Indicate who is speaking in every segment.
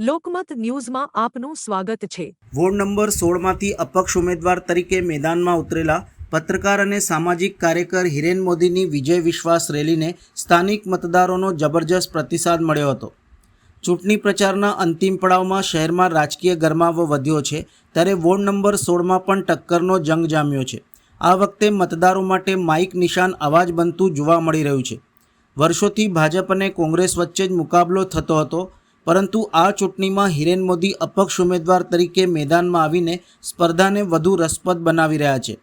Speaker 1: લોકમત ન્યૂઝમાં આપનું સ્વાગત છે।
Speaker 2: વોર્ડ નંબર 16માંથી અપક્ષ ઉમેદવાર તરીકે મેદાનમાં ઉતરેલા પત્રકાર અને સામાજિક કાર્યકર હિરેન મોદીની વિજય વિશ્વાસ રેલીને સ્થાનિક મતદારોનો જબરજસ્ત પ્રતિસાદ મળ્યો હતો। ચૂંટણી પ્રચારના અંતિમ પડાવમાં શહેરમાં રાજકીય ગરમાવો વધ્યો છે, ત્યારે વોર્ડ નંબર 16માં પણ ટક્કરનો જંગ જામ્યો છે। આ વખતે મતદારો માટે માઇક નિશાન અવાજ બનતું જોવા મળી રહ્યું છે। વર્ષોથી ભાજપ અને કોંગ્રેસ વચ્ચે જ મુકાબલો થતો હતો, પરંતુ આ ચૂંટણીમાં હિરેન મોદી અપક્ષ ઉમેદવાર તરીકે મેદાનમાં આવીને સ્પર્ધાને વધુ રસપ્રદ બનાવી રહ્યા છે।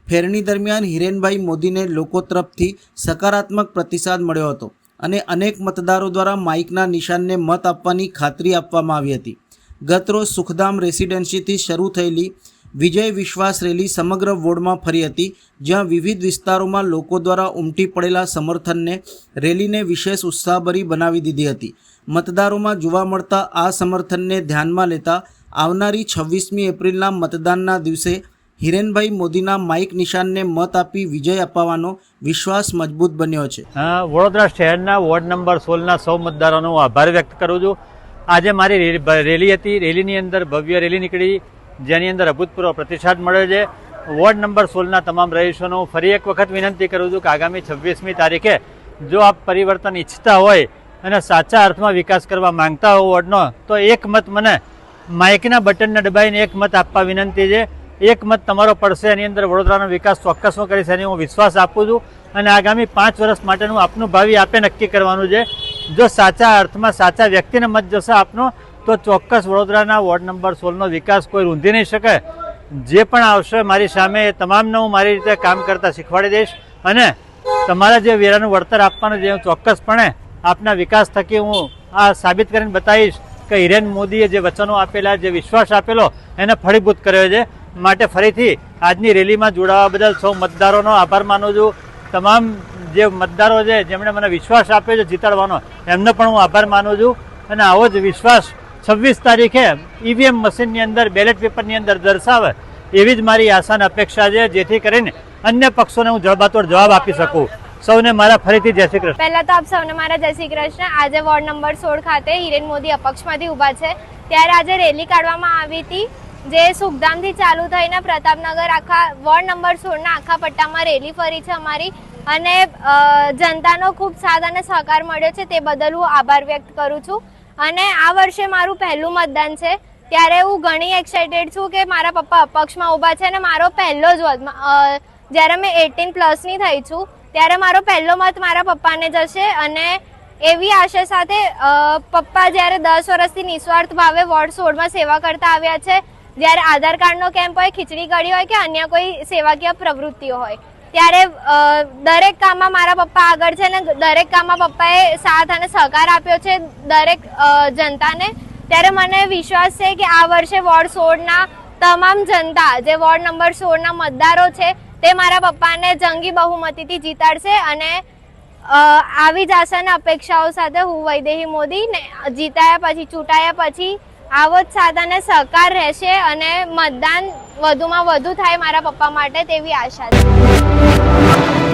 Speaker 2: ફેરણી દરમિયાન હિરેનભાઈ મોદીને લોકો તરફથી સકારાત્મક પ્રતિસાદ મળ્યો હતો અને અનેક મતદારો દ્વારા માઇકના નિશાનને મત આપવાની ખાતરી આપવામાં આવી હતી। ગતરોજ સુખધામ રેસિડેન્સીથી શરૂ થયેલી વિજય વિશ્વાસ રેલી સમગ્ર વોર્ડમાં ફરી હતી, જ્યાં વિવિધ વિસ્તારોમાં લોકો દ્વારા ઉમટી પડેલા સમર્થનને રેલીને વિશેષ ઉત્સાહભરી બનાવી દીધી હતી। મતદારોમાં જોવા મળતા આ સમર્થનને ધ્યાનમાં લેતા આવનારી 26મી એપ્રિલના મતદાનના દિવસે હિરેનભાઈ મોદીના માઇક નિશાનને મત આપી વિજય અપાવવાનો વિશ્વાસ મજબૂત બન્યો છે।
Speaker 3: વડોદરા શહેરના વોર્ડ નંબર 16ના સૌ મતદારોનો આભાર વ્યક્ત કરું છું। આજે મારી રેલી હતી। રેલીની અંદર ભવ્ય રેલી નીકળી, જેની અંદર અભૂતપૂર્વ પ્રતિસાદ મળ્યો છે। વોર્ડ નંબર 16ના તમામ રહીશોને હું ફરી એક વખત વિનંતી કરું છું કે આગામી 26મી તારીખે જો આપ પરિવર્તન ઈચ્છતા હોય અને સાચા અર્થમાં વિકાસ કરવા માંગતા હો વોર્ડનો, તો એક મત મને માઇકના બટનને દબાવીને એક મત આપવા વિનંતી છે। એક મત તમારો પડશે, એની અંદર વડોદરાનો વિકાસ ચોક્કસ હું કરીશ, એની હું વિશ્વાસ આપું છું અને આગામી 5 વર્ષ માટેનું આપનું ભાવિ આપે નક્કી કરવાનું છે। જો સાચા અર્થમાં સાચા વ્યક્તિને મત જશે આપનો, તો ચોક્કસ વડોદરાના વોર્ડ નંબર 16નો વિકાસ કોઈ રૂંધી નહીં શકે। જે પણ આવશે મારી સામે એ તમામને હું મારી રીતે કામ કરતા શીખવાડી દઈશ અને તમારા જે વેરાનું વળતર આપવાનું છે હું ચોક્કસપણે આપના વિકાસ થકી હું આ સાબિત કરીને બતાવીશ કે હિરેન મોદીએ જે વચનો આપેલા, જે વિશ્વાસ આપેલો, એને ફળીભૂત કર્યો છે। માટે ફરીથી આજની રેલીમાં જોડાવા બદલ સૌ મતદારોનો આભાર માનું છું। તમામ જે મતદારો છે જેમણે મને વિશ્વાસ આપ્યો છે જીતાડવાનો, એમનો પણ હું આભાર માનું છું અને આવો જ વિશ્વાસ 26 તારીખે ઈવીએમ મશીનની અંદર, બેલેટ પેપરની અંદર દર્શાવે એવી જ મારી આશા અને અપેક્ષા છે, જેથી કરીને અન્ય પક્ષોને હું જવાબતોડ જવાબ આપી શકું। સૌને મારા ફરીથી જય શ્રી કૃષ્ણ।
Speaker 4: પહેલા તો આપ સૌને મારા જય શ્રી કૃષ્ણ। આજે વોર્ડ નંબર 16 ખાતે હિરેન મોદી અપક્ષમાંથી ઊભા છે, ત્યારે આજે રેલી કાઢવામાં આવી હતી, જે સુખધામથી ચાલુ થઈને પ્રતાપનગર આખા વોર્ડ નંબર 16ના આખા પટ્ટામાં રેલી ફરી છે અમારી, અને જનતાનો ખૂબ સાથ અને સહકાર મળ્યો છે, તે બદલ હું આભાર વ્યક્ત કરું છું। અને આ વર્ષે મારું પહેલું મતદાન છે, ત્યારે હું ઘણી એક્સાઇટેડ છું કે મારા પપ્પા અપક્ષમાં ઊભા છે અને મારો પહેલો જ જ્યારે મેં 18+ ની થઈ છું ત્યારે મારો પહેલો મત મારા પપ્પાને જશે। અને એવી આશા સાથે પપ્પા જ્યારે 10 વર્ષથી નિસ્વાર્થ ભાવે વોર્ડ 16માં સેવા કરતા આવ્યા છે, જ્યારે આધાર કાર્ડનો કેમ્પ હોય, ખીચડી કઢી હોય કે અન્ય કોઈ સેવાકીય પ્રવૃત્તિઓ હોય, ત્યારે દરેક કામમાં મારા પપ્પા આગળ છે અને દરેક કામમાં પપ્પાએ સાથ અને સહકાર આપ્યો છે દરેક જનતાને। ત્યારે મને વિશ્વાસ છે કે આ વર્ષે વોર્ડ 16ના તમામ જનતા, જે વોર્ડ નંબર 16ના મતદારો છે, તે મારા પપ્પાને જંગી બહુમતીથી જીતાડશે અને આવી જ આશા અને અપેક્ષાઓ સાથે હું વૈદેહી મોદીને જીતાયા પછી, ચૂંટાયા પછી આવો જ સાથ અને સહકાર રહેશે અને મતદાન વધુમાં વધુ થાય મારા પપ્પા માટે, તેવી આશા છે।